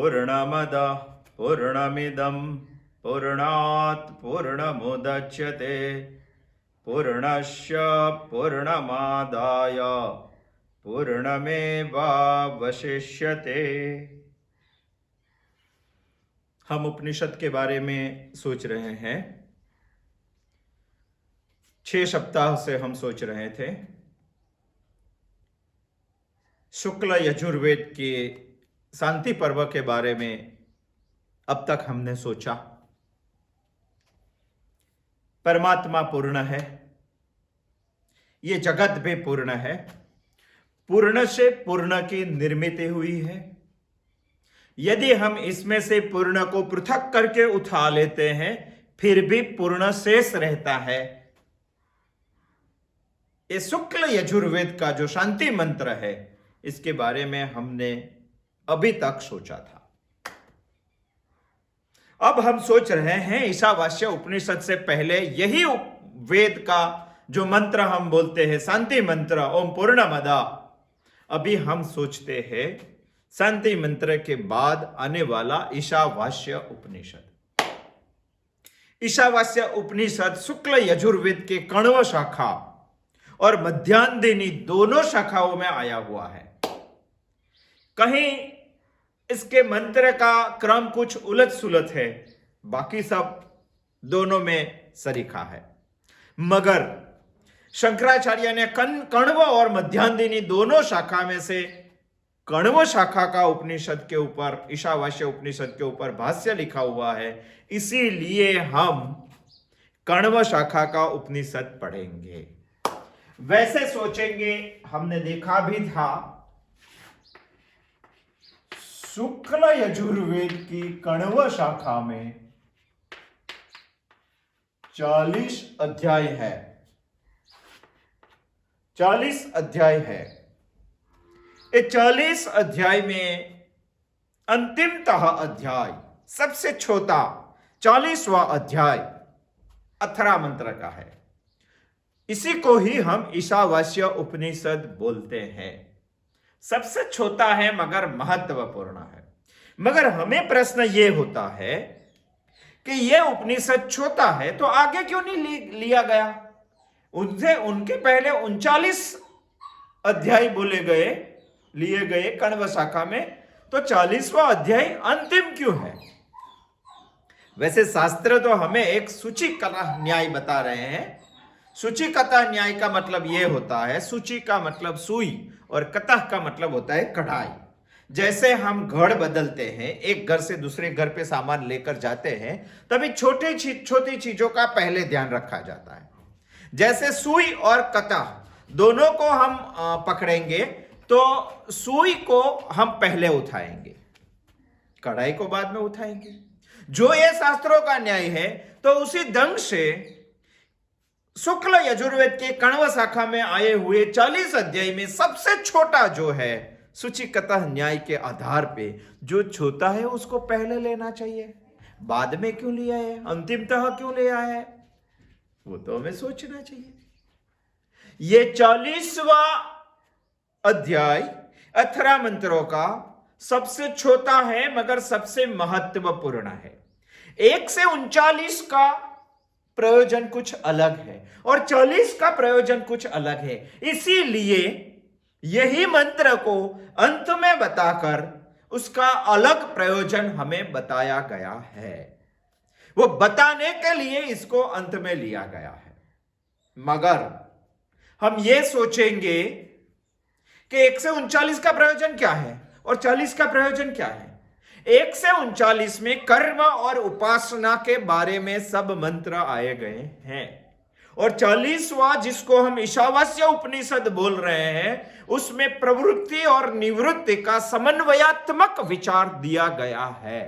पूर्णमद पूर्णमिदं पूर्णात् पूर्णमुदच्यते पूर्णस्य पूर्णमादाय पूर्णमेवावशिष्यते। हम उपनिषद के बारे में सोच रहे हैं। 6 सप्ताह से हम सोच रहे थे शुक्ल यजुर्वेद के शांति पर्व के बारे में। अब तक हमने सोचा परमात्मा पूर्ण है, ये जगत भी पूर्ण है, पूर्ण से पूर्ण की निर्मित हुई है। यदि हम इसमें से पूर्ण को पृथक करके उठा लेते हैं फिर भी पूर्ण शेष रहता है। ये शुक्ल यजुर्वेद का जो शांति मंत्र है इसके बारे में हमने अभी तक सोचा था। अब हम सोच रहे हैं ईशावास्य उपनिषद से पहले यही वेद का जो मंत्र हम बोलते हैं शांति मंत्र ओम पूर्णमदा, अभी हम सोचते हैं शांति मंत्र के बाद आने वाला ईशावास्य उपनिषद। ईशावास्य उपनिषद शुक्ल यजुर्वेद के कण्व शाखा और मध्यान्दिनी दोनों शाखाओं में आया हुआ है। कहीं इसके मंत्र का क्रम कुछ उलट सुलट है, बाकी सब दोनों में सरीखा है। मगर शंकराचार्य ने कण्व और मध्यान्दिनी दोनों शाखा में से कण्व शाखा का उपनिषद के ऊपर, ईशावास्य उपनिषद के ऊपर भाष्य लिखा हुआ है, इसीलिए हम कण्व शाखा का उपनिषद पढ़ेंगे। वैसे सोचेंगे, हमने देखा भी था शुक्ल यजुर्वेद की कण्व शाखा में 40 अध्याय है। 40 अध्याय है। ये 40 अध्याय में अंतिमतः अध्याय सबसे छोटा 40वां अध्याय अथर्व मंत्र का है। इसी को ही हम ईशावास्य उपनिषद बोलते हैं। सबसे छोटा है मगर महत्वपूर्ण है। मगर हमें प्रश्न यह होता है कि यह उपनिषद छोटा है तो आगे क्यों नहीं लिया गया? उनके पहले 39 अध्याय लिए गए कण्व शाखा में, तो 40वां अध्याय अंतिम क्यों है? वैसे शास्त्र तो हमें एक सूचिकता न्याय बता रहे हैं। सूचिकता न्याय का मतलब यह होता है, सूची का मतलब सुई और कतः का मतलब होता है कढ़ाई। जैसे हम घर बदलते हैं, एक घर से दूसरे घर पे सामान लेकर जाते हैं, तभी छोटी चीजों का पहले ध्यान रखा जाता है। जैसे सुई और कतः दोनों को हम पकड़ेंगे तो सुई को हम पहले उठाएंगे, कढ़ाई को बाद में उठाएंगे। जो ये शास्त्रों का न्याय है, तो उसी ढंग से शुक्ल यजुर्वेद के कण्व शाखा में आए हुए 40 अध्याय में सबसे छोटा जो है सूचिकता न्याय के आधार पे जो छोटा है उसको पहले लेना चाहिए, बाद में क्यों लिया है, अंतिमतः क्यों लिया है, वो तो हमें सोचना चाहिए। ये 40वां अध्याय अथर्व मंत्रों का सबसे छोटा है मगर सबसे महत्वपूर्ण है। 1 से 39 का प्रयोजन कुछ अलग है और 40 का प्रयोजन कुछ अलग है। इसीलिए यही मंत्र को अंत में बताकर उसका अलग प्रयोजन हमें बताया गया है। वो बताने के लिए इसको अंत में लिया गया है। मगर हम ये सोचेंगे कि 1 से 39 का प्रयोजन क्या है और 40 का प्रयोजन क्या है। 1 से 39 में कर्म और उपासना के बारे में सब मंत्र आए गए हैं और 40वां जिसको हम ईशावास्य उपनिषद बोल रहे हैं उसमें प्रवृत्ति और निवृत्ति का समन्वयात्मक विचार दिया गया है।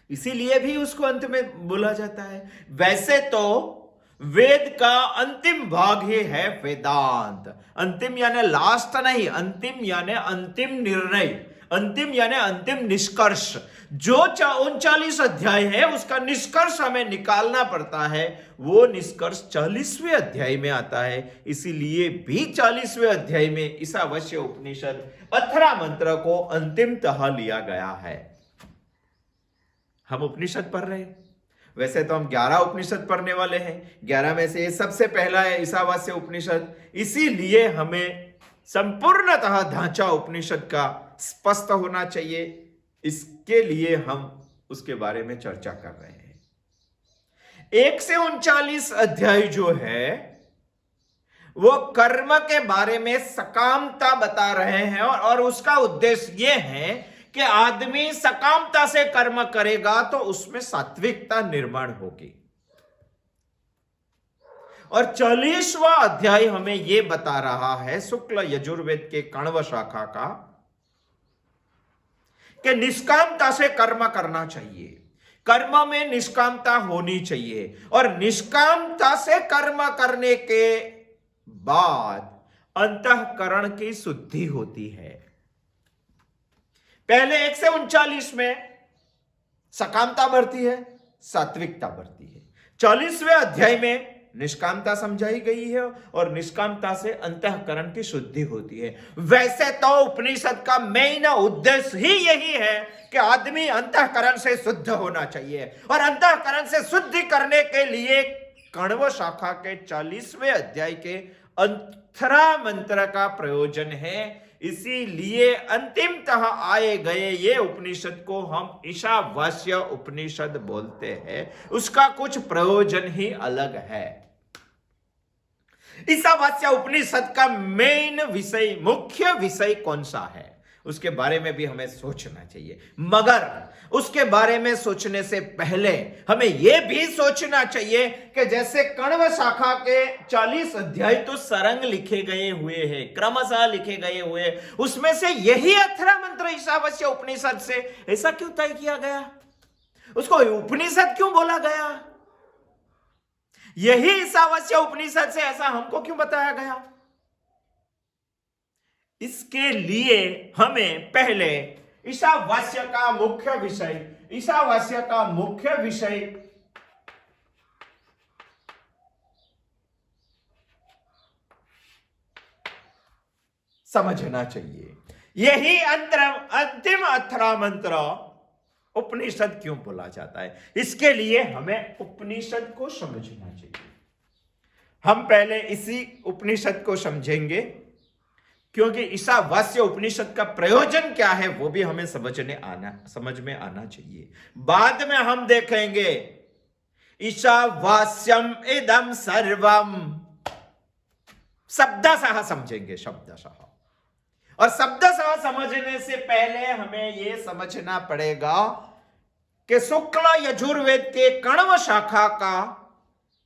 इसीलिए भी उसको अंत में बोला जाता है। वैसे तो वेद का अंतिम भाग ही है वेदांत। अंतिम यानी लास्ट नहीं, अंतिम यानी अंतिम निर्णय, अंतिम यानी अंतिम निष्कर्ष। जो 39 अध्याय है उसका निष्कर्ष हमें निकालना पड़ता है, वो निष्कर्ष 40वें अध्याय में आता है। इसीलिए भी 40वें अध्याय में ईशावास्य उपनिषद 18 मंत्र को अंतिमतः लिया गया है। हम उपनिषद पढ़ रहे हैं, वैसे तो हम 11 उपनिषद पढ़ने वाले हैं, 11 में से सबसे पहला है ईशावास्य उपनिषद। इसीलिए हमें संपूर्णतः ढांचा उपनिषद का स्पष्ट होना चाहिए, इसके लिए हम उसके बारे में चर्चा कर रहे हैं। 1 से 39 अध्याय जो है वो कर्म के बारे में सकामता बता रहे हैं, और उसका उद्देश्य यह है कि आदमी सकामता से कर्म करेगा तो उसमें सात्विकता निर्माण होगी। और 40वां अध्याय हमें यह बता रहा है शुक्ल यजुर्वेद के कण्व शाखा का कि निष्कामता से कर्म करना चाहिए, कर्म में निष्कामता होनी चाहिए, और निष्कामता से कर्म करने के बाद अंतःकरण की शुद्धि होती है। पहले 1 से 39 में सकामता बढ़ती है, सात्विकता बढ़ती है। 40वें अध्याय में निष्कामता समझाई गई है और निष्कामता से अंतःकरण की शुद्धि होती है। वैसे तो उपनिषद का मेन उद्देश्य ही यही है कि आदमी अंतःकरण से शुद्ध होना चाहिए, और अंतःकरण से शुद्धि करने के लिए कण्व शाखा के 40वें अध्याय के 18 मंत्र का प्रयोजन है। इसीलिए अंतिमतः आए गए ये उपनिषद को हम ईशावास्य उपनिषद बोलते हैं, उसका कुछ प्रयोजन ही अलग है। ईशावास्य उपनिषद का मेन विषय, मुख्य विषय कौन सा है, उसके बारे में भी हमें सोचना चाहिए। मगर उसके बारे में सोचने से पहले हमें यह भी सोचना चाहिए कि जैसे कण्व शाखा के 40 अध्याय तो सरंग लिखे गए हुए हैं, क्रमशः लिखे गए हुए, उसमें से यही 18 मंत्र ईशावास्य उपनिषद से ऐसा क्यों तय किया गया, उसको उपनिषद क्यों बोला गया, यही ईशावास्य उपनिषद से ऐसा हमको क्यों बताया गया। इसके लिए हमें पहले ईशावास्य का मुख्य विषय समझना चाहिए। यही अंतिम 18 मंत्र उपनिषद क्यों बोला जाता है, इसके लिए हमें उपनिषद को समझना चाहिए। हम पहले इसी उपनिषद को समझेंगे, क्योंकि ईशावास्य उपनिषद का प्रयोजन क्या है वो भी हमें समझ में आना चाहिए। बाद में हम देखेंगे ईशावास्यम इदम सर्वम, शब्दशः समझेंगे, शब्दशः। और शब्दशः समझने से पहले हमें यह समझना पड़ेगा कि शुक्ल यजुर्वेद के कण्व शाखा का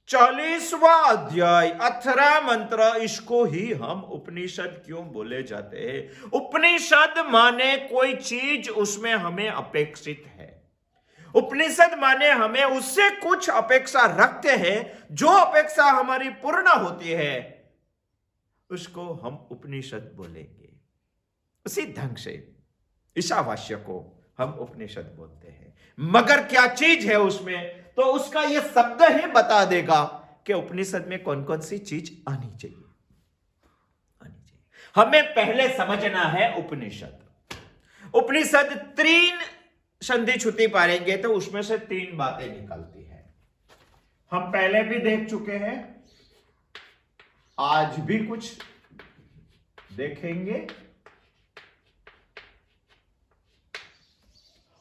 40वां अध्याय 18 मंत्र, इसको ही हम उपनिषद क्यों बोले जाते हैं। उपनिषद माने कोई चीज उसमें हमें अपेक्षित है, उपनिषद माने हमें उससे कुछ अपेक्षा रखते हैं, जो अपेक्षा हमारी पूर्ण होती है उसको हम उपनिषद बोलेंगे। उसी ढंग से ईशावास्य को हम उपनिषद बोलते हैं। मगर क्या चीज है उसमें, तो उसका यह शब्द ही बता देगा कि उपनिषद में कौन कौन सी चीज आनी चाहिए। हमें पहले समझना है उपनिषद 3 संधि छुट्टी पाएंगे तो उसमें से 3 बातें निकलती है। हम पहले भी देख चुके हैं, आज भी कुछ देखेंगे।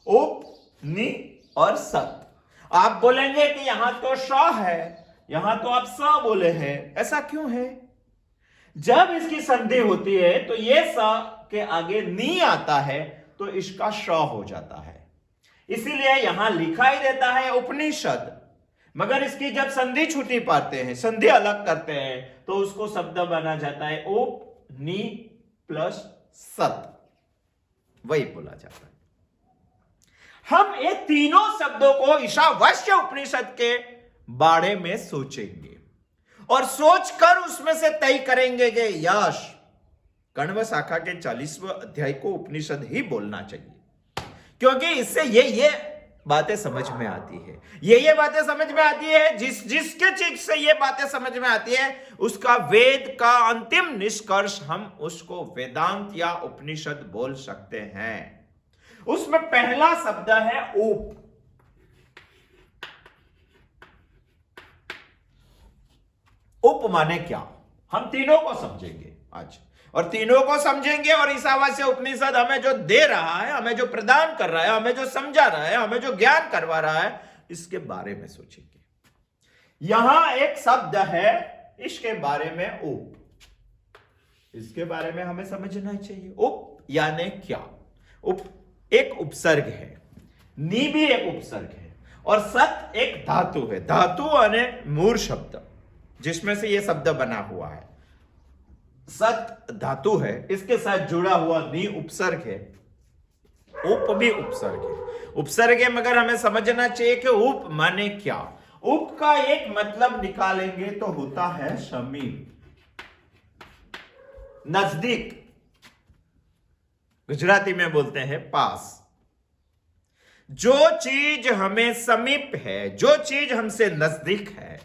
उप, नि और सत। आप बोलेंगे कि यहां तो श है, यहां तो आप स बोले हैं, ऐसा क्यों है। जब इसकी संधि होती है तो ये स के आगे नी आता है तो इसका श हो जाता है, इसीलिए यहां लिखा ही देता है उपनिषद। मगर इसकी जब संधि छुट्टी पाते हैं, संधि अलग करते हैं, तो उसको शब्द बना जाता है उप, नि प्लस सत, वही बोला जाता है। हम ये तीनों शब्दों को ईशावास्य उपनिषद के बारे में सोचेंगे और सोचकर उसमें से तय करेंगे कि यश कण्व शाखा के 40वें अध्याय को उपनिषद ही बोलना चाहिए, क्योंकि इससे ये बातें समझ में आती है, ये बातें समझ में आती है। जिसके चीज से ये बातें समझ में आती है, उसका वेद का अंतिम निष्कर्ष हम उसको वेदांत या उपनिषद बोल सकते हैं। उसमें पहला शब्द है उप। उप माने क्या, हम तीनों को समझेंगे आज, और तीनों को समझेंगे। और ईशावास्य उपनिषद हमें जो दे रहा है, हमें जो प्रदान कर रहा है, हमें जो समझा रहा है, हमें जो ज्ञान करवा रहा है, इसके बारे में सोचेंगे। यहां एक शब्द है इसके बारे में, उप। इसके बारे में हमें समझना चाहिए। उप यानी क्या? उप एक उपसर्ग है, नी भी एक उपसर्ग है, और सत एक धातु है। धातु यानी मूल शब्द जिसमें से यह शब्द बना हुआ है, सत धातु है, इसके साथ जुड़ा हुआ नी उपसर्ग है, उप भी उपसर्ग है। उपसर्ग है, मगर हमें समझना चाहिए कि उप माने क्या। उप का एक मतलब निकालेंगे तो होता है समीप, नजदीक। गुजराती में बोलते हैं पास। जो चीज हमें समीप है, जो चीज हमसे नजदीक है,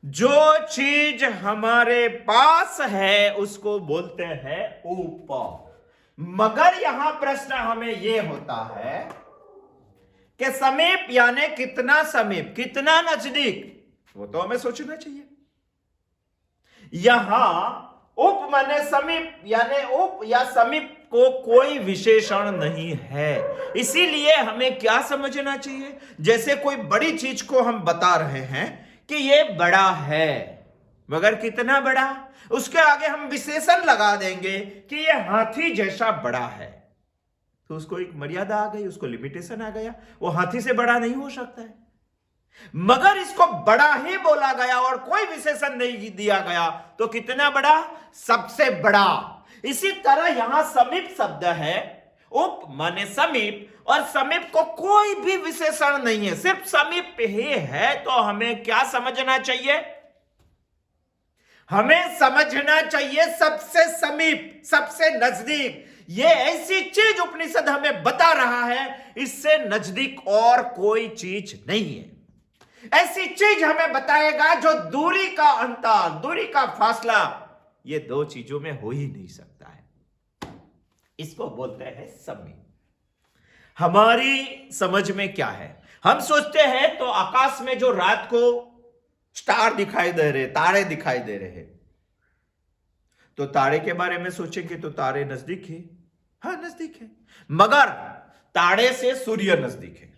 जो चीज हमारे पास है, उसको बोलते हैं उप। मगर यहां प्रश्न हमें यह होता है कि समीप यानी कितना समीप, कितना नजदीक, वो तो हमें सोचना चाहिए। यहां उप माने समीप, यानी उप या समीप को कोई विशेषण नहीं है। इसीलिए हमें क्या समझना चाहिए, जैसे कोई बड़ी चीज को हम बता रहे हैं कि यह बड़ा है, मगर कितना बड़ा, उसके आगे हम विशेषण लगा देंगे कि यह हाथी जैसा बड़ा है, तो उसको एक मर्यादा आ गई, उसको लिमिटेशन आ गया, वो हाथी से बड़ा नहीं हो सकता है। मगर इसको बड़ा ही बोला गया और कोई विशेषण नहीं दिया गया, तो कितना बड़ा, सबसे बड़ा। इसी तरह यहां समीप शब्द है, उप माने समीप, और समीप को कोई भी विशेषण नहीं है, सिर्फ समीप ही है। तो हमें क्या समझना चाहिए? हमें समझना चाहिए सबसे समीप, सबसे नजदीक। ये ऐसी चीज उपनिषद हमें बता रहा है, इससे नजदीक और कोई चीज नहीं है। ऐसी चीज हमें बताएगा जो दूरी का अंतर, दूरी का फासला, ये दो चीजों में हो ही नहीं सकता है। इसको बोलते हैं समीप। हमारी समझ में क्या है, हम सोचते हैं तो आकाश में जो रात को स्टार दिखाई दे रहे, तारे दिखाई दे रहे, तो तारे के बारे में सोचेंगे तो तारे नजदीक है, हाँ नजदीक है, मगर तारे से सूर्य नजदीक है।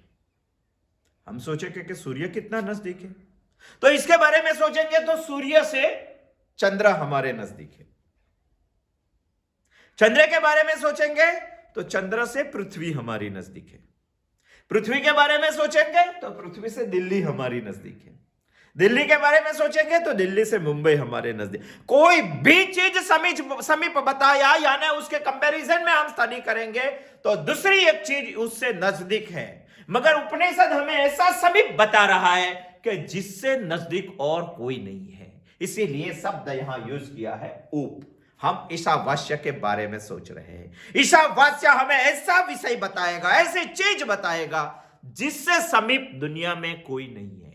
हम सोचेंगे कि सूर्य कितना नजदीक है, तो इसके बारे में सोचेंगे तो सूर्य से चंद्र हमारे नजदीक है। चंद्र के बारे में सोचेंगे तो चंद्र से पृथ्वी हमारी नजदीक है। पृथ्वी के बारे में सोचेंगे तो पृथ्वी से दिल्ली हमारी नजदीक है। दिल्ली के बारे में सोचेंगे तो दिल्ली से मुंबई हमारे नजदीक। कोई भी चीज समीप बताया, यानी उसके कंपैरिजन में हम स्टडी करेंगे तो दूसरी एक चीज उससे नजदीक है। मगर उपनिषद हमें ऐसा समीप बता रहा है कि जिससे नजदीक और कोई नहीं है, इसीलिए शब्द यहां यूज किया है उप। हम ईशावास्य के बारे में सोच रहे हैं। ईशावास्य हमें ऐसा विषय बताएगा, ऐसी चीज बताएगा जिससे समीप दुनिया में कोई नहीं है।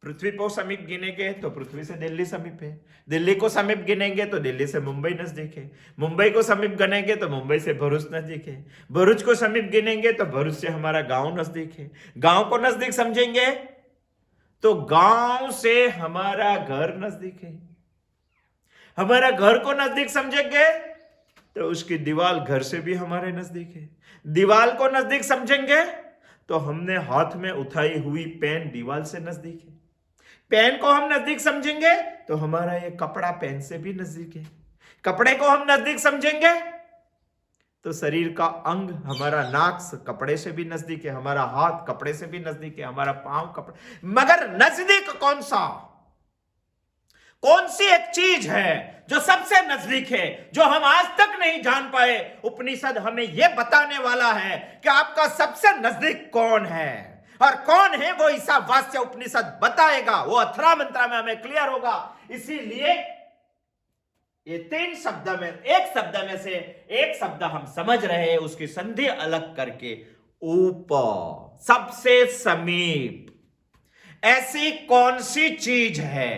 पृथ्वी को समीप गिनेंगे तो पृथ्वी से दिल्ली समीप है, दिल्ली को समीप गिनेंगे तो दिल्ली से मुंबई नजदीक है, मुंबई को समीप गिनेंगे तो मुंबई से भरूच नजदीक है, भरूच को समीप गिनेंगे तो भरूच से हमारा गांव नजदीक है, गांव को नजदीक समझेंगे तो गांव से हमारा घर नजदीक है, हमारा घर को नजदीक समझेंगे तो उसकी दीवार घर से भी हमारे नजदीक है, दीवार को नजदीक समझेंगे तो हमने हाथ में उठाई हुई पेन दीवार से नजदीक है, पेन को हम नजदीक समझेंगे तो हमारा ये कपड़ा पेन से भी नजदीक है, कपड़े को हम नजदीक समझेंगे तो शरीर का अंग, हमारा नाक कपड़े से भी नजदीक है, हमारा हाथ कपड़े से भी नजदीक है, हमारा पांव कपड़े। मगर नजदीक कौन सा, कौन सी एक चीज है जो सबसे नजदीक है, जो हम आज तक नहीं जान पाए? उपनिषद हमें यह बताने वाला है कि आपका सबसे नजदीक कौन है, और कौन है वो ईशावास्य उपनिषद बताएगा। वो अथर्व मंत्र में हमें क्लियर होगा। इसीलिए ये तीन शब्द में, एक शब्द में से एक शब्द हम समझ रहे हैं, उसकी संधि अलग करके ऊपर, सबसे समीप। ऐसी कौन सी चीज है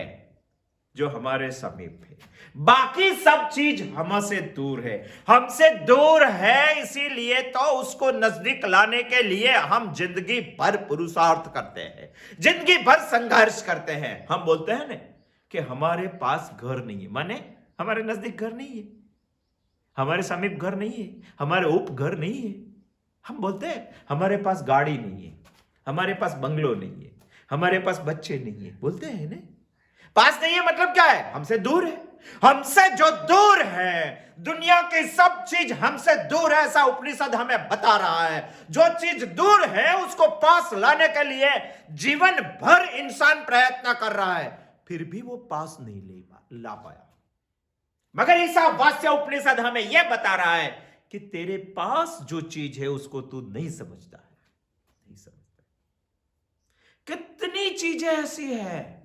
जो हमारे समीप है? बाकी सब चीज हमसे दूर है, हमसे दूर है, इसीलिए तो उसको नजदीक लाने के लिए हम जिंदगी भर पुरुषार्थ करते हैं, जिंदगी भर संघर्ष करते हैं। हम बोलते हैं ना कि हमारे पास घर नहीं है, माने हमारे नजदीक घर नहीं है, हमारे समीप घर नहीं है, हमारे उप घर नहीं है। हम बोलते हैं हमारे पास गाड़ी नहीं है, हमारे पास बंगलो नहीं है, हमारे पास बच्चे नहीं है, बोलते हैं ना। पास नहीं है मतलब क्या है? हमसे दूर है। हमसे जो दूर है, दुनिया की सब चीज हमसे दूर है, ऐसा उपनिषद हमें बता रहा है। जो चीज दूर है उसको पास लाने के लिए जीवन भर इंसान प्रयत्न कर रहा है, फिर भी वो पास नहीं ला पाया। मगर ईशावास्य उपनिषद हमें यह बता रहा है कि तेरे पास जो चीज है उसको तू नहीं समझता है, नहीं समझता। कितनी चीजें ऐसी है,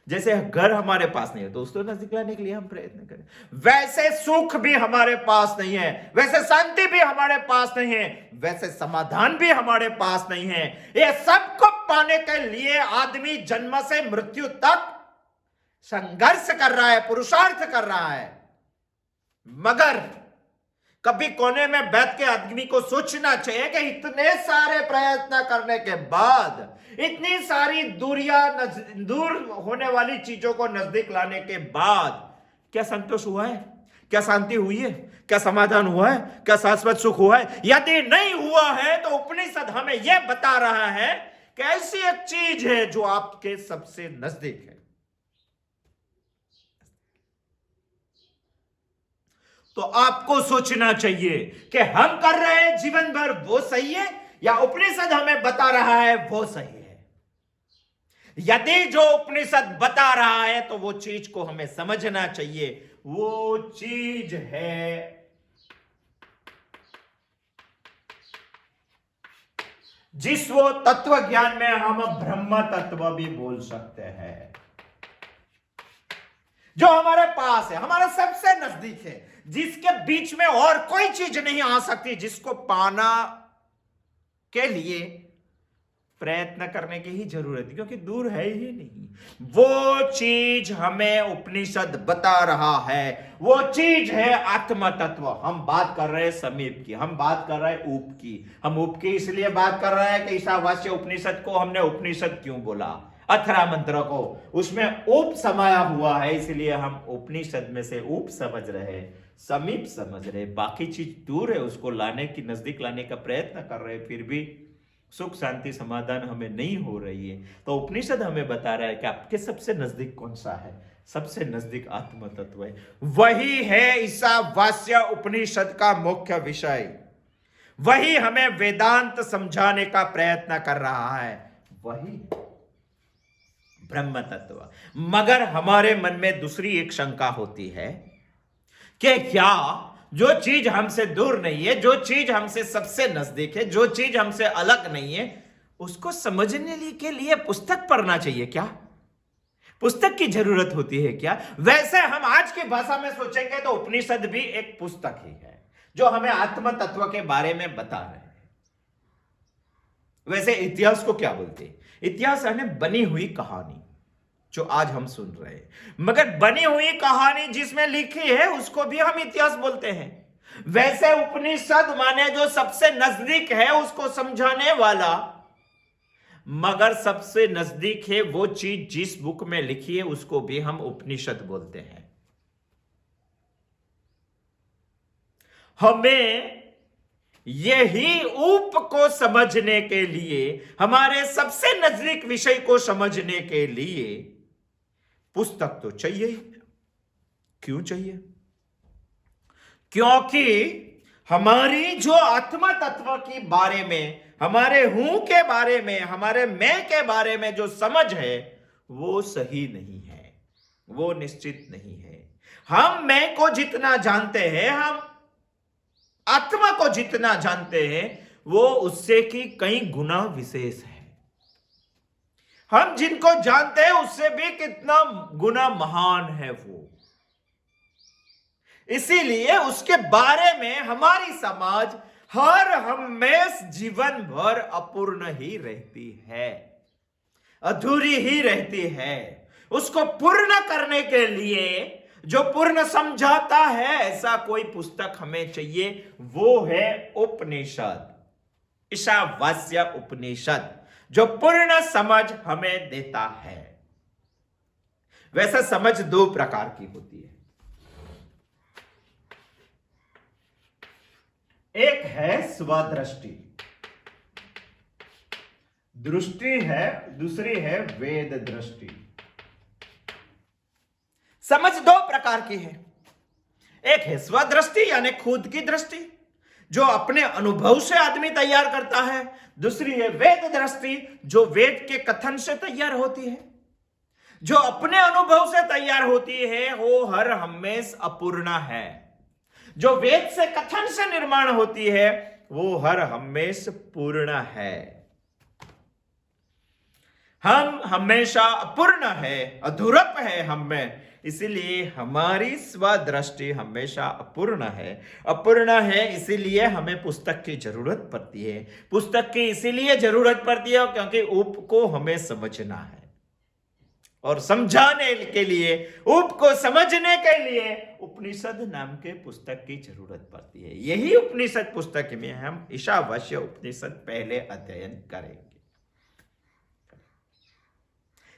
जैसे घर हमारे पास नहीं है तो उसको नजदीक लाने के लिए हम प्रयत्न करें, वैसे सुख भी हमारे पास नहीं है, वैसे शांति भी हमारे पास नहीं है, वैसे समाधान भी हमारे पास नहीं है। ये सबको पाने के लिए आदमी जन्म से मृत्यु तक संघर्ष कर रहा है, पुरुषार्थ कर रहा है। मगर कभी कोने में बैठ के आदमी को सोचना चाहिए कि इतने सारे प्रयत्न करने के बाद, इतनी सारी दूर होने वाली चीजों को नजदीक लाने के बाद क्या संतोष हुआ है? क्या शांति हुई है? क्या समाधान हुआ है? क्या शाश्वत सुख हुआ है? यदि नहीं हुआ है तो उपनिषद हमें यह बता रहा है कि ऐसी एक चीज है जो आपके सबसे नजदीक है। तो आपको सोचना चाहिए कि हम कर रहे हैं जीवन भर वो सही है या उपनिषद हमें बता रहा है वो सही है। यदि जो उपनिषद बता रहा है तो वो चीज को हमें समझना चाहिए। वो चीज है जिसको तत्व ज्ञान में हम ब्रह्म तत्व भी बोल सकते हैं, जो हमारे पास है, हमारे सबसे नजदीक है, जिसके बीच में और कोई चीज नहीं आ सकती, जिसको पाना के लिए प्रयत्न करने की ही जरूरत है, क्योंकि दूर है ही नहीं। वो चीज हमें उपनिषद बता रहा है, वो चीज है आत्म तत्व। हम बात कर रहे हैं समीप की, हम बात कर रहे हैं ऊप की। हम ऊप की इसलिए बात कर रहे हैं कि ईशावास्य उपनिषद को हमने उपनिषद क्यों बोला, अथरा मंत्र को, उसमें ऊप समाया हुआ है, इसलिए हम उपनिषद में से ऊप समझ रहे हैं, समीप समझ रहे। बाकी चीज दूर है, उसको लाने की, नजदीक लाने का प्रयत्न कर रहे हैं, फिर भी सुख शांति समाधान हमें नहीं हो रही है। तो उपनिषद हमें बता रहा है कि आपके सबसे नजदीक कौन सा है? सबसे नजदीक आत्म तत्व है। वही है ईशावास्य उपनिषद का मुख्य विषय, वही हमें वेदांत समझाने का प्रयत्न कर रहा है, वही ब्रह्म तत्व। मगर हमारे मन में दूसरी एक शंका होती है कि क्या जो चीज हमसे दूर नहीं है, जो चीज हमसे सबसे नजदीक है, जो चीज हमसे अलग नहीं है, उसको समझने के लिए पुस्तक पढ़ना चाहिए क्या? पुस्तक की जरूरत होती है क्या? वैसे हम आज की भाषा में सोचेंगे तो उपनिषद भी एक पुस्तक ही है जो हमें आत्म तत्व के बारे में बता रहे हैं। वैसे इतिहास को क्या बोलते हैं? इतिहास है बनी हुई कहानी जो आज हम सुन रहे हैं, मगर बनी हुई कहानी जिसमें लिखी है उसको भी हम इतिहास बोलते हैं। वैसे उपनिषद माने जो सबसे नजदीक है उसको समझाने वाला, मगर सबसे नजदीक है वो चीज जिस बुक में लिखी है उसको भी हम उपनिषद बोलते हैं। हमें यही ऊप को समझने के लिए, हमारे सबसे नजदीक विषय को समझने के लिए पुस्तक तो चाहिए ही। क्यों चाहिए? क्योंकि हमारी जो आत्मा तत्व के बारे में, हमारे हूं के बारे में, हमारे मैं के बारे में जो समझ है वो सही नहीं है, वो निश्चित नहीं है। हम मैं को जितना जानते हैं, हम आत्मा को जितना जानते हैं, वो उससे की कई गुना विशेष है। हम जिनको जानते हैं उससे भी कितना गुना महान है वो। इसीलिए उसके बारे में हमारी समाज हर हमेशा जीवन भर अपूर्ण ही रहती है, अधूरी ही रहती है। उसको पूर्ण करने के लिए जो पूर्ण समझाता है, ऐसा कोई पुस्तक हमें चाहिए। वो है उपनिषद, ईशावास्य उपनिषद, जो पूर्ण समझ हमें देता है। वैसे समझ दो प्रकार की होती है। एक है स्वदृष्टि, दृष्टि है, दूसरी है वेद दृष्टि। समझ दो प्रकार की है। एक है स्वदृष्टि यानी खुद की दृष्टि, जो अपने अनुभव से आदमी तैयार करता है। दूसरी है वेद दृष्टि, जो वेद के कथन से तैयार होती है। जो अपने अनुभव से तैयार होती है वो हर हमेशा अपूर्ण है। जो वेद से कथन से निर्माण होती है वो हर हमेशा पूर्ण है। हम हमेशा अपूर्ण है, अधूरप है हम में, इसीलिए हमारी स्वदृष्टि हमेशा अपूर्ण है। अपूर्ण है इसीलिए हमें पुस्तक की जरूरत पड़ती है। पुस्तक की इसीलिए जरूरत पड़ती है क्योंकि उप को हमें समझना है, और समझाने के लिए, उप को समझने के लिए उपनिषद नाम के पुस्तक की जरूरत पड़ती है। यही उपनिषद पुस्तक में हम ईशावास्य उपनिषद पहले अध्ययन करेंगे।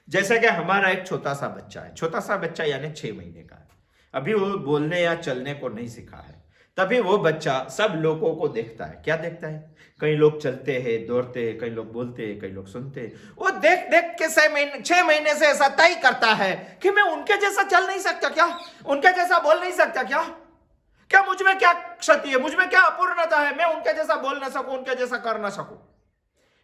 जैसे कि हमारा एक छोटा सा बच्चा है, छोटा सा बच्चा यानी 6 महीने का है। अभी वो बोलने या चलने को नहीं सीखा है। तभी वो बच्चा सब लोगों को देखता है। क्या देखता है? कई लोग चलते हैं, दौड़ते हैं, कई लोग बोलते हैं, कई लोग सुनते हैं। वो देख देख के 6 महीने से ऐसा तय करता है कि मैं उनके जैसा चल नहीं सकता क्या? उनके जैसा बोल नहीं सकता क्या? क्या मुझ में क्या क्षति है? मुझ में क्या अपूर्णता है? मैं उनके जैसा बोल ना सकूं, उनके जैसा कर ना सकूं।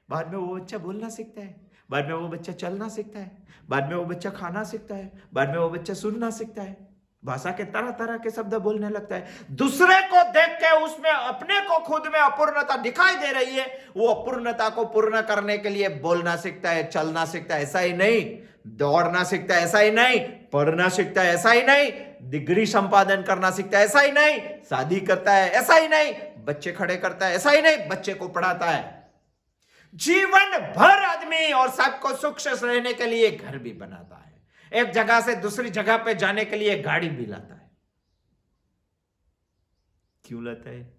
बाद में वो बच्चा बोलना सीखता है, बाद में वो बच्चा चलना सीखता है, बाद में वो बच्चा खाना सीखता है, बाद में वो बच्चा सुनना सीखता है, भाषा के तरह तरह के शब्द बोलने लगता है। दूसरे को देख के उसमें अपने को खुद में अपूर्णता दिखाई दे रही है, वो अपूर्णता को पूर्ण करने के लिए बोलना सीखता है, चलना सीखता है। ऐसा ही नहीं, दौड़ना सीखता है। ऐसा ही नहीं, पढ़ना सीखता है। ऐसा ही नहीं, डिग्री संपादन करना सीखता है। ऐसा ही नहीं, शादी करता है। ऐसा ही नहीं, बच्चे खड़े करता है। ऐसा ही नहीं, बच्चे को पढ़ाता है। जीवन भर आदमी और सबको सुख से रहने के लिए घर भी बनाता है, एक जगह से दूसरी जगह पे जाने के लिए गाड़ी भी लाता है। क्यों लाता है?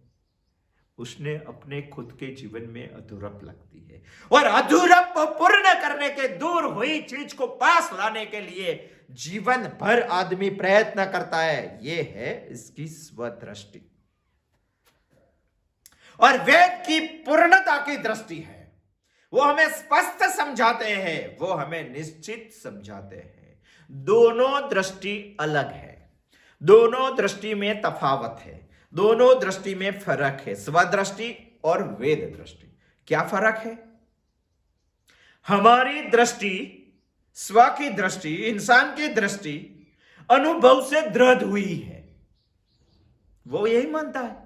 उसने अपने खुद के जीवन में अधूरप लगती है, और अधूरप को पूर्ण करने के, दूर हुई चीज को पास लाने के लिए जीवन भर आदमी प्रयत्न करता है। यह है इसकी स्वदृष्टि। और वेद की पूर्णता की दृष्टि है। वो हमें स्पष्ट समझाते हैं, वो हमें निश्चित समझाते हैं। दोनों दृष्टि अलग है, दोनों दृष्टि में तफावत है, दोनों दृष्टि में फर्क है। स्वदृष्टि और वेद दृष्टि क्या फर्क है? हमारी दृष्टि, स्व की दृष्टि, इंसान की दृष्टि अनुभव से दृढ़ हुई है। वो यही मानता है।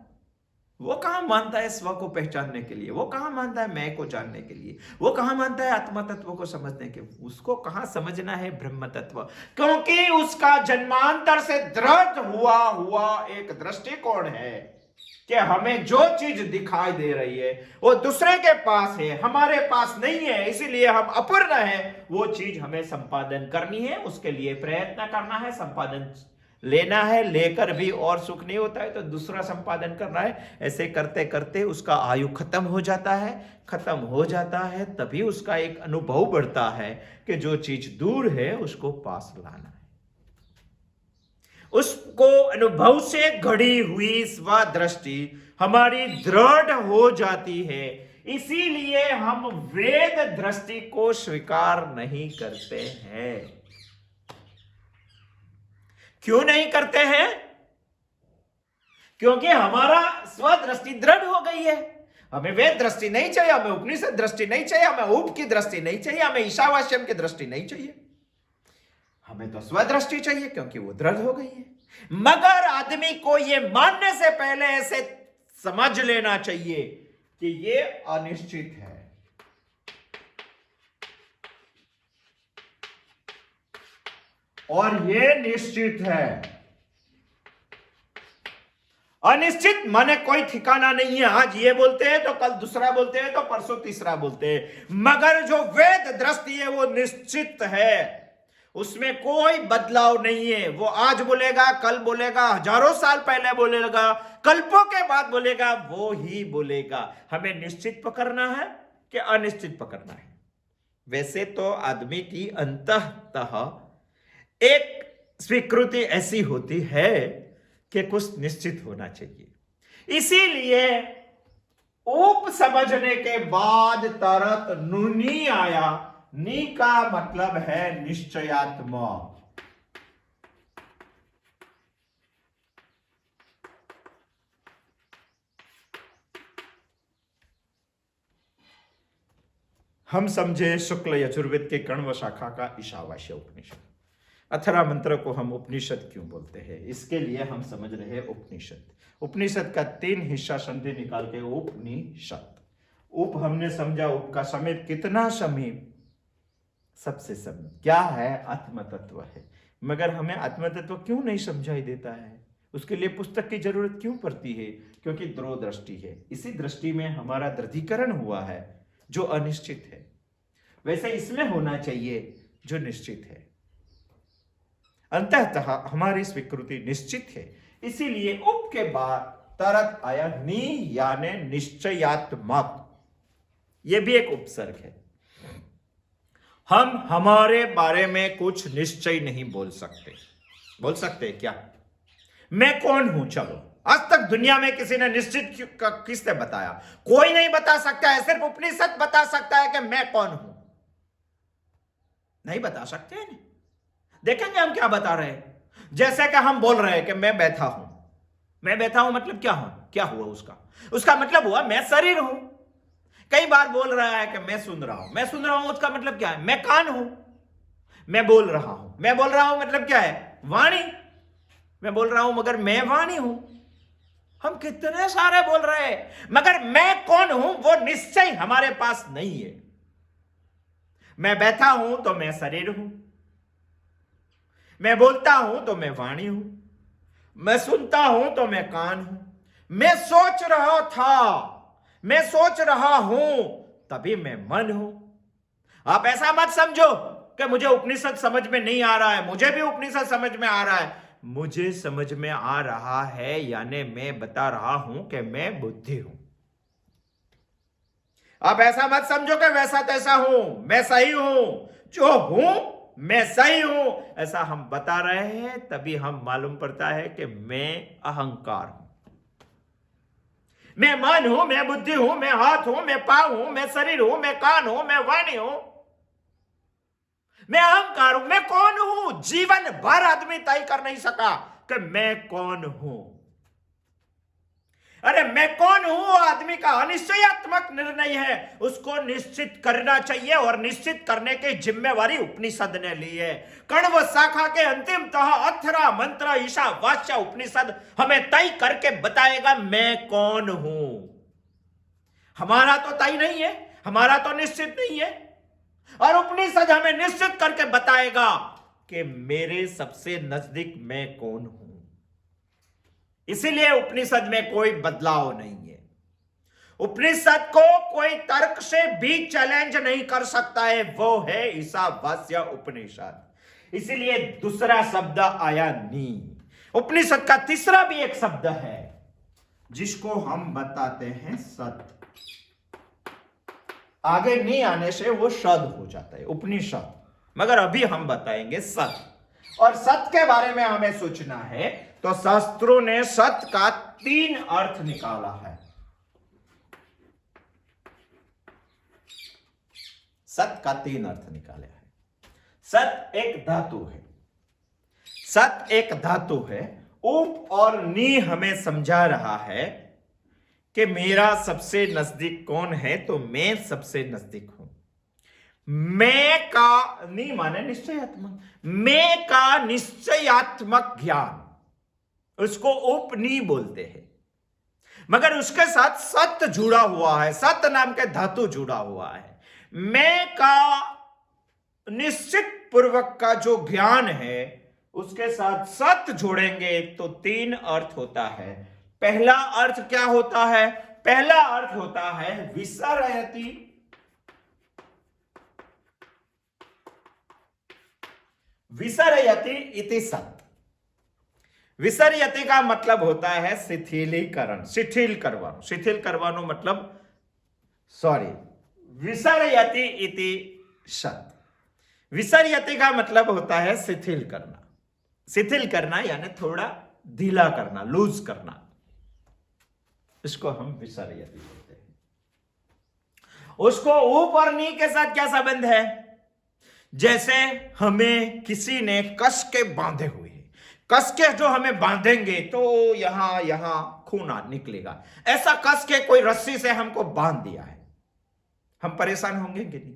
वो कहां मानता है स्व को पहचानने के लिए? वो कहां मानता है मैं को जानने के लिए? वो कहां मानता है आत्मा तत्व को समझने के? उसको कहां समझना है ब्रह्म तत्व? क्योंकि उसका जन्मांतर से दृढ़ हुआ एक दृष्टिकोण है कि हमें जो चीज दिखाई दे रही है वो दूसरे के पास है, हमारे पास नहीं है, इसीलिए हम अपूर्ण है। वो चीज हमें संपादन करनी है, उसके लिए प्रयत्न करना है, संपादन लेना है। लेकर भी और सुख नहीं होता है तो दूसरा संपादन करना है। ऐसे करते करते उसका आयु खत्म हो जाता है। खत्म हो जाता है तभी उसका एक अनुभव बढ़ता है कि जो चीज दूर है उसको पास लाना है। उसको अनुभव से घड़ी हुई स्वदृष्टि हमारी दृढ़ हो जाती है। इसीलिए हम वेद दृष्टि को स्वीकार नहीं करते हैं। क्यों नहीं करते हैं? क्योंकि हमारा स्वदृष्टि दृढ़ हो गई है। हमें वेद दृष्टि नहीं चाहिए, हमें उपनिषद दृष्टि नहीं चाहिए, हमें उप की दृष्टि नहीं चाहिए, हमें ईशावास्यम की दृष्टि नहीं चाहिए। हमें तो स्वदृष्टि चाहिए क्योंकि वो दृढ़ हो गई है। मगर आदमी को यह मानने से पहले ऐसे समझ लेना चाहिए कि ये अनिश्चित है। और ये निश्चित है। अनिश्चित माने कोई ठिकाना नहीं है, आज ये बोलते हैं तो कल दूसरा बोलते हैं तो परसों तीसरा बोलते हैं, मगर जो वेद दृष्टि है वो निश्चित है, उसमें कोई बदलाव नहीं है। वो आज बोलेगा, कल बोलेगा, हजारों साल पहले बोलेगा, कल्पों के बाद बोलेगा, वो ही बोलेगा। हमें निश्चित पकड़ना है कि अनिश्चित पकड़ना है? वैसे तो आदमी की अंततः एक स्वीकृति ऐसी होती है कि कुछ निश्चित होना चाहिए। इसीलिए उप समझने के बाद तरत नुनी आया। नी का मतलब है निश्चयात्मक। हम समझे शुक्ल यजुर्वेद के कण्व शाखा का ईशावास्य उपनिषद। अथर्व मंत्र को हम उपनिषद क्यों बोलते हैं, इसके लिए हम समझ रहे हैं उपनिषद। उपनिषद का 3 हिस्सा संधि निकाल के उपनिषद। उप हमने समझा, उप का समीप कितना समीप, सबसे समीप क्या है, आत्म तत्व है। मगर हमें आत्म तत्व क्यों नहीं समझाई देता है, उसके लिए पुस्तक की जरूरत क्यों पड़ती है? क्योंकि द्रो दृष्टि है। इसी दृष्टि में हमारा दृढ़ीकरण हुआ है जो अनिश्चित है, वैसे इसमें होना चाहिए जो निश्चित है। अंततः हमारी स्वीकृति निश्चित है, इसीलिए उप के बाद तरत आया नी यानी निश्चयात्मक। यह भी एक उपसर्ग है। हम हमारे बारे में कुछ निश्चय नहीं बोल सकते। बोल सकते क्या? मैं कौन हूं? चलो, आज तक दुनिया में किसी ने निश्चित किसने बताया? कोई नहीं बता सकता है, सिर्फ उपनिषद बता सकता है कि मैं कौन हूं। नहीं बता सकते हैं नहीं। देखेंगे हम क्या बता रहे हैं। जैसे कि हम बोल रहे हैं कि मैं बैठा हूं। मैं बैठा हूं मतलब क्या हूं? क्या हुआ उसका मतलब हुआ मैं शरीर हूं। कई बार बोल रहा है कि मैं सुन रहा हूं। मैं सुन रहा हूं उसका मतलब क्या है? मैं कान हूं। मैं बोल रहा हूं। मैं बोल रहा हूं मतलब क्या है? वाणी। मैं बोल रहा हूं मगर मैं वाणी हूं। हम कितने सारे बोल रहे हैं, मगर मैं कौन हूं वो निश्चय हमारे पास नहीं है। मैं बैठा हूं तो मैं शरीर हूं। मैं बोलता हूं तो मैं वाणी हूं। मैं सुनता हूं तो मैं कान हूं। मैं सोच रहा था, मैं सोच रहा हूं, तभी मैं मन हूं। आप ऐसा मत समझो कि मुझे उपनिषद समझ में नहीं आ रहा है। मुझे भी उपनिषद समझ में आ रहा है। मुझे समझ में आ रहा है यानी मैं बता रहा हूं कि मैं बुद्धि हूं। आप ऐसा मत समझो कि वैसा तैसा हूं, मैं सही हूं, जो हूं मैं सही हूं, ऐसा हम बता रहे हैं। तभी हम मालूम पड़ता है कि मैं अहंकार हूं। मैं मन हूं, मैं बुद्धि हूं, मैं हाथ हूं, मैं पांव हूं, मैं शरीर हूं, मैं कान हूं, मैं वाणी हूं, मैं अहंकार हूं। मैं कौन हूं? जीवन भर आदमी तय कर नहीं सका कि मैं कौन हूं। अरे मैं कौन हूं वो आदमी का अनिश्चयात्मक निर्णय है, उसको निश्चित करना चाहिए। और निश्चित करने की जिम्मेवारी उपनिषद ने ली है। कण्व शाखा के अंतिमतः अथर्व मंत्र ईशावास्य उपनिषद हमें तय करके बताएगा मैं कौन हूं। हमारा तो तय नहीं है, हमारा तो निश्चित नहीं है। और उपनिषद हमें निश्चित करके बताएगा कि मेरे सबसे नजदीक मैं कौन हूं। इसीलिए उपनिषद में कोई बदलाव नहीं है। उपनिषद को कोई तर्क से भी चैलेंज नहीं कर सकता है। वो है ईशावास्य उपनिषद। इसीलिए दूसरा शब्द आया नी। उपनिषद का तीसरा भी एक शब्द है जिसको हम बताते हैं सत। आगे नी आने से वो शब्द हो जाता है उपनिषद, मगर अभी हम बताएंगे सत। और सत के बारे में हमें सोचना है तो शास्त्रों ने सत का 3 अर्थ निकाला है। सत का 3 अर्थ निकाले हैं। सत एक धातु है। सत एक धातु है। उप और नी हमें समझा रहा है कि मेरा सबसे नजदीक कौन है, तो मैं सबसे नजदीक हूं। मैं का नी माने निश्चयात्मक। मैं का निश्चयात्मक ज्ञान, उसको उपनी बोलते हैं। मगर उसके साथ सत जुड़ा हुआ है। सत नाम के धातु जुड़ा हुआ है। मैं का निश्चित पूर्वक का जो ज्ञान है उसके साथ सत जोड़ेंगे तो 3 अर्थ होता है। पहला अर्थ क्या होता है? पहला अर्थ होता है विसरयति। विसरयति इति सत्। विसर्यति का मतलब होता है शिथिलीकरण, शिथिल करवानो। शिथिल करवानो मतलब विसर्यति इति सत्। विसर्यति का मतलब होता है शिथिल करना। शिथिल करना यानी थोड़ा ढीला करना, लूज करना, इसको हम विसर्यति बोलते हैं। उसको ऊपर नी के साथ क्या संबंध है? जैसे हमें किसी ने कस के बांधे हुए हैं, कस के जो हमें बांधेंगे तो यहां खून निकलेगा। ऐसा कस के कोई रस्सी से हमको बांध दिया है, हम परेशान होंगे कि नहीं?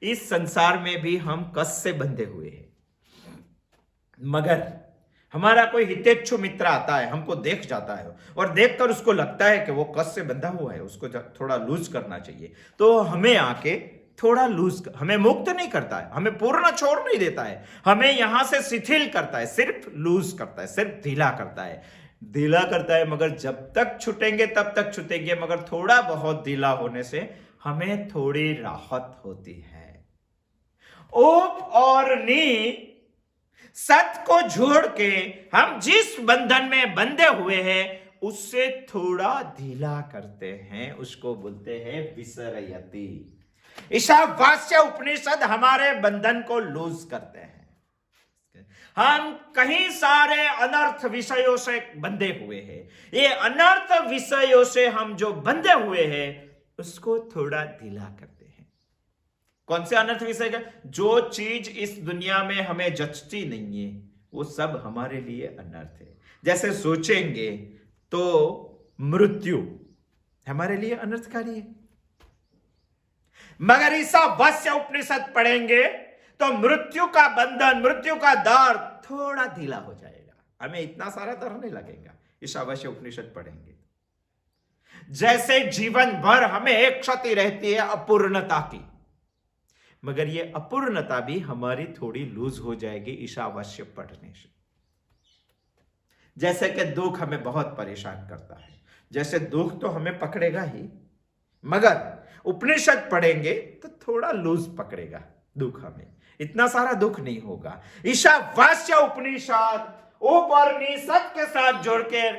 इस संसार में भी हम कस से बंधे हुए हैं। मगर हमारा कोई हितेच्छु मित्र आता है, हमको देख जाता है और देखकर उसको लगता है कि वो कस से बंधा हुआ है, उसको थोड़ा लूज करना चाहिए, तो हमें आके थोड़ा लूज, हमें मुक्त नहीं करता है, हमें पूर्ण छोड़ नहीं देता है, हमें यहां से शिथिल करता है, सिर्फ लूज करता है, सिर्फ ढीला करता है, ढीला करता है। मगर जब तक छूटेंगे तब तक छूटेंगे, मगर थोड़ा बहुत ढीला होने से हमें थोड़ी राहत होती है। ओप और नी सत को जोड़ के हम जिस बंधन में बंधे हुए हैं उससे थोड़ा ढीला करते हैं, उसको बोलते हैं विसरयति। ईशावास्य उपनिषद हमारे बंधन को लूज करते हैं। हम कहीं सारे अनर्थ विषयों से बंधे हुए हैं, ये अनर्थ विषयों से हम जो बंधे हुए हैं उसको थोड़ा ढीला करते हैं। कौन से अनर्थ विषय का? जो चीज इस दुनिया में हमें जचती नहीं है वो सब हमारे लिए अनर्थ है। जैसे सोचेंगे तो मृत्यु हमारे लिए अनर्थकारी है, मगर ईशावास्य उपनिषद पढ़ेंगे तो मृत्यु का बंधन, मृत्यु का डर थोड़ा ढीला हो जाएगा, हमें इतना सारा डर नहीं लगेगा ईशावास्य उपनिषद पढ़ेंगे। जैसे जीवन भर हमें एक क्षति रहती है अपूर्णता की, मगर ये अपूर्णता भी हमारी थोड़ी लूज हो जाएगी ईशावास्य पढ़ने से। जैसे कि दुख हमें बहुत परेशान करता है, जैसे दुख तो हमें पकड़ेगा ही, मगर उपनिषद पढ़ेंगे तो थोड़ा लूज पकड़ेगा दुख, हमें इतना सारा दुख नहीं होगा। ईशावास्य उपनिषद उपनिषद के साथ जोड़ के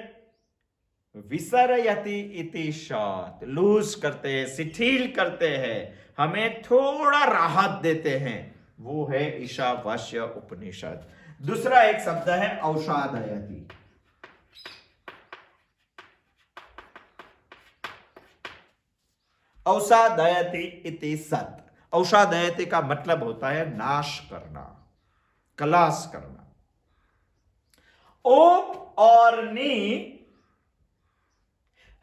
विसरयति इति सत्, लूज करते हैं, शिथिल करते हैं, हमें थोड़ा राहत देते हैं, वो है ईशावास्य उपनिषद। दूसरा एक शब्द है औषाधयति। औषाधयति इति सत्। औषाधयति का मतलब होता है नाश करना, कलाश करना। ओप और नी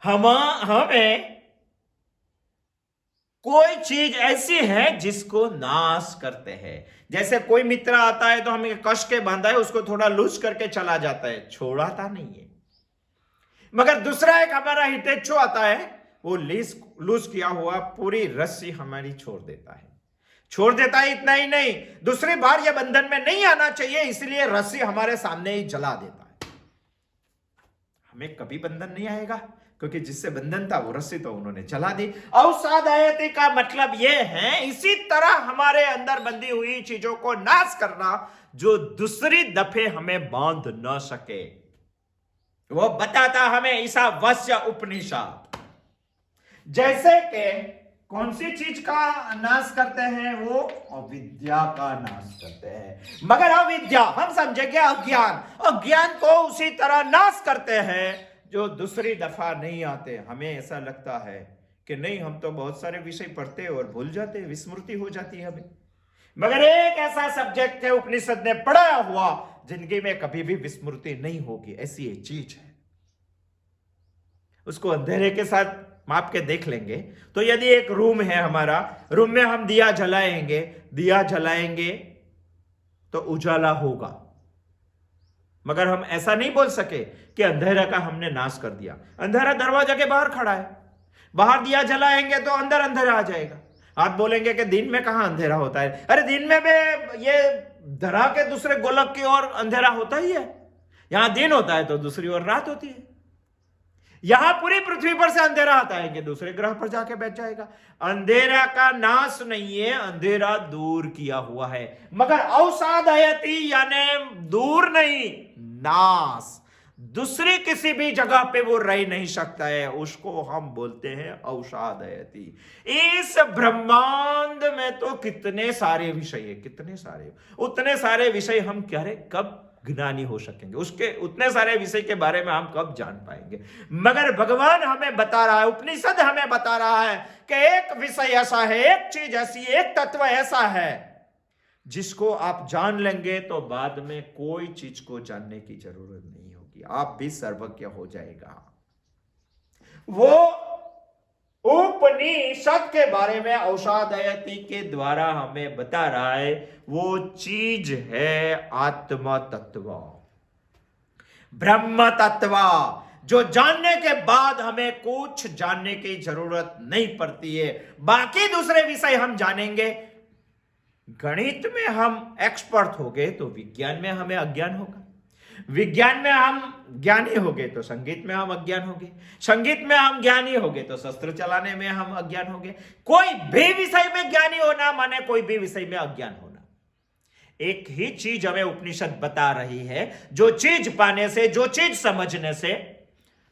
हमें कोई चीज ऐसी है जिसको नाश करते हैं। जैसे कोई मित्र आता है तो हमें कस के बांधा है, उसको थोड़ा लूज करके चला जाता है, छोड़ाता नहीं है। मगर दूसरा एक हमारा हितेच्छु आता है, वो लूज किया हुआ पूरी रस्सी हमारी छोड़ देता है। छोड़ देता है, इतना ही नहीं, दूसरी बार यह बंधन में नहीं आना चाहिए, इसलिए रस्सी हमारे सामने ही जला देता है। हमें कभी बंधन नहीं आएगा क्योंकि जिससे बंधन था वो रस्सी तो उन्होंने जला दी। औषाधयति का मतलब यह है इसी तरह हमारे अंदर बंधी हुई चीजों को नाश करना जो दूसरी दफे हमें बांध न सके। वो बताता हमें ईशावास्य उपनिषद। जैसे कि कौन सी चीज का नाश करते हैं? वो अविद्या का नाश करते हैं। मगर अविद्या हम समझेंगे अज्ञान, अज्ञान को उसी तरह नाश करते हैं जो दूसरी दफा नहीं आते। हमें ऐसा लगता है कि नहीं, हम तो बहुत सारे विषय पढ़ते और भूल जाते, विस्मृति हो जाती है हमें। मगर एक ऐसा सब्जेक्ट है उपनिषद ने पढ़ाया हुआ, जिंदगी में कभी भी विस्मृति नहीं होगी, ऐसी एक चीज है। उसको अंधेरे के साथ माप के देख लेंगे तो यदि एक रूम है हमारा, रूम में हम दिया जलाएंगे तो उजाला होगा। मगर हम ऐसा नहीं बोल सके कि अंधेरा का हमने नाश कर दिया। अंधेरा दरवाजा के बाहर खड़ा है, बाहर दिया जलाएंगे तो अंदर अंधेरा आ जाएगा। आप बोलेंगे कि दिन में कहां अंधेरा होता है? अरे दिन में भी ये धरा के दूसरे गोलक की ओर अंधेरा होता ही है। यहां दिन होता है तो दूसरी ओर रात होती है। यहां पूरी पृथ्वी पर से अंधेरा हटाएंगे, दूसरे ग्रह पर जाके बैठ जाएगा। अंधेरा का नाश नहीं है, अंधेरा दूर किया हुआ है, मगर अवसादयति यानी दूर नहीं, नाश, दूसरी किसी भी जगह पे वो रह नहीं सकता है, उसको हम बोलते हैं अवसादयति। इस ब्रह्मांड में तो कितने सारे विषय है, कितने सारे, उतने सारे विषय हम कह रहे कब ज्ञानी हो सकेंगे, उसके उतने सारे विषय के बारे में हम कब जान पाएंगे। मगर भगवान हमें बता रहा है, उपनिषद हमें बता रहा है कि एक विषय ऐसा है, एक चीज ऐसी, एक तत्व ऐसा है जिसको आप जान लेंगे तो बाद में कोई चीज को जानने की जरूरत नहीं होगी, आप भी सर्वज्ञ हो जाएगा। वो उपनिषद के बारे में अवसादयति के द्वारा हमें बता रहा है, वो चीज है आत्म तत्व, ब्रह्म तत्व, जो जानने के बाद हमें कुछ जानने की जरूरत नहीं पड़ती है। बाकी दूसरे विषय हम जानेंगे, गणित में हम एक्सपर्ट हो गए तो विज्ञान में हमें अज्ञान होगा, विज्ञान में हम ज्ञानी हो गए तो संगीत में हम अज्ञान हो गए, संगीत में हम ज्ञानी हो गए तो शस्त्र चलाने में हम अज्ञान हो गए। कोई भी विषय में ज्ञानी होना माने कोई भी विषय में अज्ञान होना। एक ही चीज हमें उपनिषद बता रही है, जो चीज पाने से, जो चीज समझने से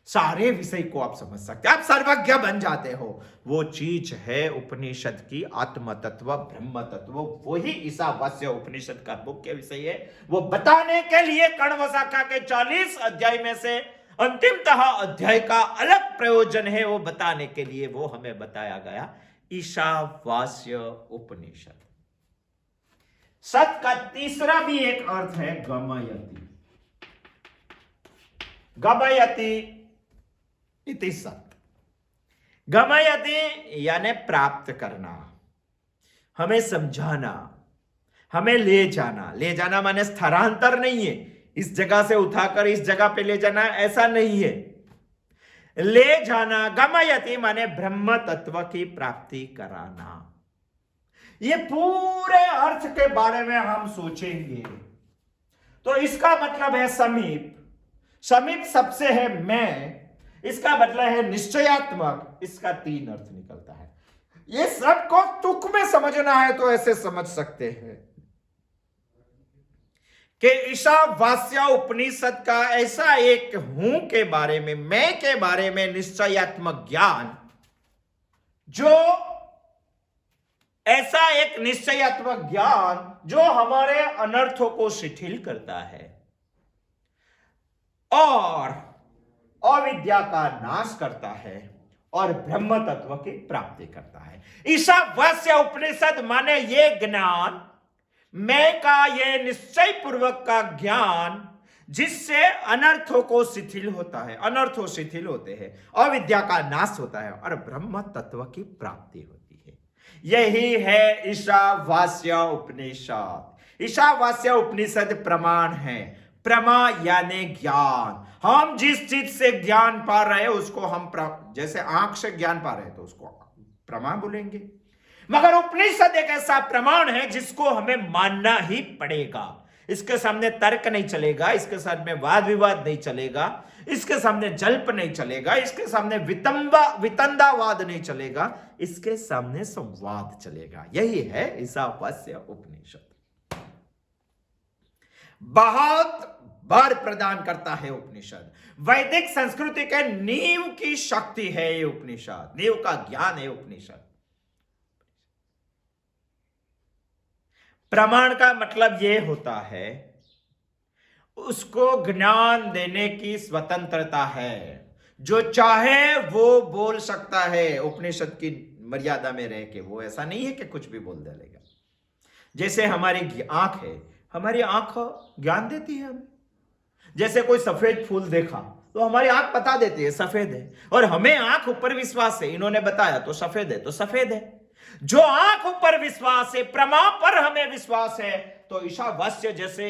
सारे विषय को आप समझ सकते हैं, आप सर्वज्ञ बन जाते हो। वो चीज है उपनिषद की आत्म तत्व, ब्रह्म तत्व। वही ईशावास्य उपनिषद का मुख्य विषय है। वो बताने के लिए कण्व शाखा के 40 अध्याय में से अंतिमतः अध्याय का अलग प्रयोजन है, वो बताने के लिए वो हमें बताया गया ईशावास्य उपनिषद। सत का तीसरा भी एक अर्थ है गमयति, गमयति इति सत। गमयति यानी प्राप्त करना, हमें समझाना, हमें ले जाना। ले जाना माने स्थानांतर नहीं है, इस जगह से उठाकर इस जगह पे ले जाना, ऐसा नहीं है। ले जाना, गमयति माने ब्रह्म तत्व की प्राप्ति कराना। ये पूरे अर्थ के बारे में हम सोचेंगे तो इसका मतलब है समीप, समीप सबसे है मैं, इसका मतलब है निश्चयात्मक, इसका 3 अर्थ निकलता है। ये सब को तुक में समझना है तो ऐसे समझ सकते हैं कि ईशावास्य उपनिषद का ऐसा एक हूं के बारे में, मैं के बारे में निश्चयात्मक ज्ञान, जो ऐसा एक निश्चयात्मक ज्ञान जो हमारे अनर्थों को शिथिल करता है और अविद्या का नाश करता है और ब्रह्म तत्व की प्राप्ति करता है। ईशावास्य उपनिषद माने ये ज्ञान, मैं का ये निश्चय पूर्वक का ज्ञान, जिससे अनर्थों को शिथिल होता है, अनर्थों शिथिल होते हैं, अविद्या का नाश होता है और ब्रह्म तत्व की प्राप्ति होती है। यही है ईशावास्य उपनिषद। ईशावास्य उपनिषद प्रमाण है। प्रमा यानी ज्ञान। हम जिस चीज से ज्ञान पा रहे हैं उसको हम जैसे आंख से ज्ञान पा रहे हैं तो उसको प्रमाण बोलेंगे, मगर उपनिषद एक ऐसा प्रमाण है जिसको हमें मानना ही पड़ेगा। इसके सामने तर्क नहीं चलेगा, इसके सामने वाद विवाद नहीं चलेगा, इसके सामने जल्प नहीं चलेगा, इसके सामने वितंडावाद नहीं चलेगा, इसके सामने संवाद चलेगा। यही है ईशावास्य उपनिषद। बहुत वर प्रदान करता है उपनिषद। वैदिक संस्कृति के नींव की शक्ति है ये उपनिषद, नींव का ज्ञान है उपनिषद। प्रमाण का मतलब यह होता है उसको ज्ञान देने की स्वतंत्रता है, जो चाहे वो बोल सकता है उपनिषद की मर्यादा में रह के। वो ऐसा नहीं है कि कुछ भी बोल देगा। जैसे हमारी आंख है, हमारी आंख ज्ञान देती है हमें। जैसे कोई सफेद फूल देखा तो हमारी आंख बता देती है सफेद है, और हमें आंख ऊपर विश्वास है, इन्होंने बताया तो सफेद है तो सफेद है। जो आंख ऊपर विश्वास है, प्रमा पर हमें विश्वास है, तो ईशावास्य जैसे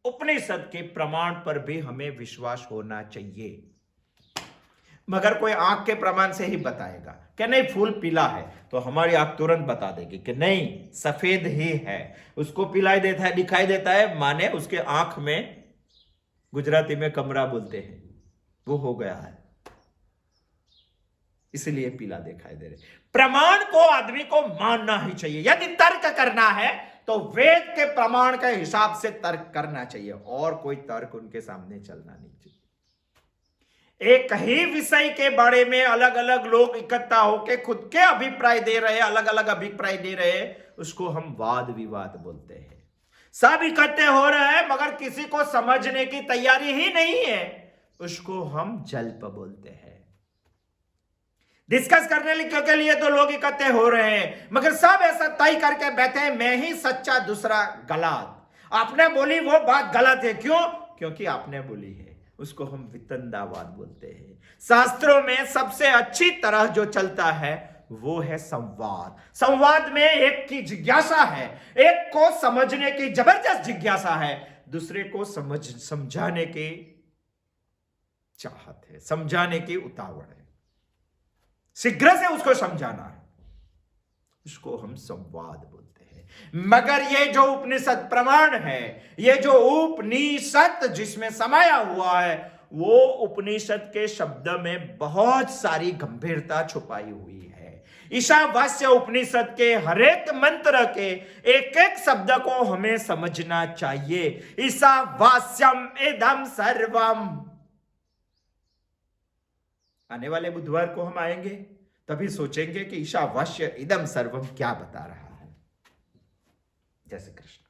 उपनिषद के प्रमाण पर भी हमें विश्वास होना चाहिए। मगर कोई आंख के प्रमाण से ही बताएगा कि नहीं फूल पीला है, तो हमारी आंख तुरंत बता देगी कि नहीं सफेद ही है। उसको पिलाई देता है, दिखाई देता है, माने उसके आंख में, गुजराती में कमरा बोलते हैं, वो हो गया है। इसलिए पीला दिखाई दे रहे। प्रमाण को आदमी को मानना ही चाहिए। यदि तर्क करना है तो वेद के प्रमाण के हिसाब से तर्क करना चाहिए, और कोई तर्क उनके सामने चलना नहीं चाहिए। एक ही विषय के बारे में अलग अलग लोग इकट्ठा होकर खुद के अभिप्राय दे रहे, अलग अलग अभिप्राय दे रहे, उसको हम वाद विवाद बोलते हैं। सब इकट्ठे हो रहे हैं मगर किसी को समझने की तैयारी ही नहीं है, उसको हम जल्प बोलते हैं। डिस्कस करने के लिए तो लोग इकट्ठे हो रहे हैं मगर सब ऐसा तय करके बैठे हैं, मैं ही सच्चा दूसरा गलत, आपने बोली वो बात गलत है। क्यों? क्योंकि आपने बोली है। उसको हम वितंडावाद बोलते हैं। शास्त्रों में सबसे अच्छी तरह जो चलता है वो है संवाद। संवाद में एक की जिज्ञासा है, एक को समझने की जबरदस्त जिज्ञासा है, दूसरे को समझाने की चाहत है, समझाने की उतावल है, शीघ्र से उसको समझाना है, उसको हम संवाद बोलते हैं। मगर ये जो उपनिषद प्रमाण है, ये जो उपनिषद जिसमें समाया हुआ है, वो उपनिषद के शब्द में बहुत सारी गंभीरता छुपाई हुई है। ईशावास्य उपनिषद के हर एक मंत्र के एक एक शब्द को हमें समझना चाहिए। ईशावास्यम इदम सर्वम। आने वाले बुधवार को हम आएंगे, तभी सोचेंगे कि ईशावास्य इदम सर्वम क्या बता रहा है। जय श्री कृष्ण।